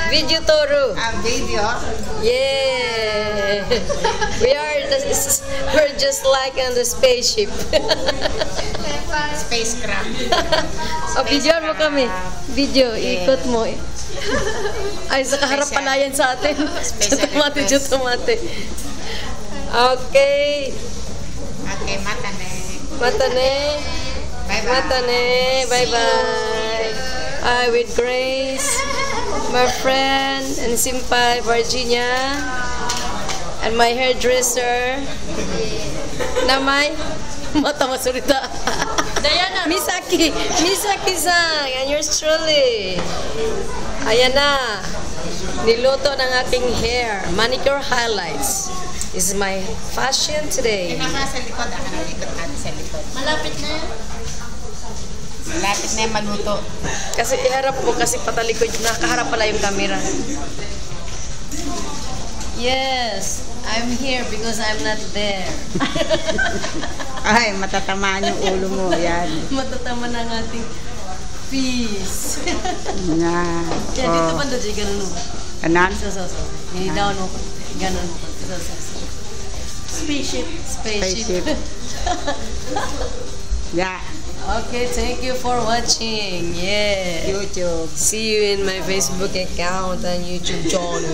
Video Toro. Video. Yeah. We're just like on the spaceship. Spacecraft. Video mo kami. Video, ikot mo. Ay, sa kaharap pala yan sa atin. Jutumate. Okay. Okay, matane. Matane. Bye-bye. Matane. Bye-bye. With Grace, my friend and Simpay, Virginia, and my hairdresser, Namay, mata masurita. Diana. Misaki-san, and yours truly. Ayan na, niluto ng aking hair, manicure highlights. This is my fashion today. Nasa likod, ikot natin sa likod. Malapit na yan. Malapit na yung maluto. Kasi iharap mo kasi patalikod, nakaharap pala yung camera. Yes, I'm here because I'm not there. Ay, matatamaan yung ulo mo. Yan. Matatama ng ating peace. Yan. Kaya dito pa doon, ganun mo. Anan? So. I-down mo pa. Ganun mo pa. So. Spaceship. Spaceship. Yeah. Okay, thank you for watching. Yeah. YouTube. See you in my Facebook account and YouTube channel.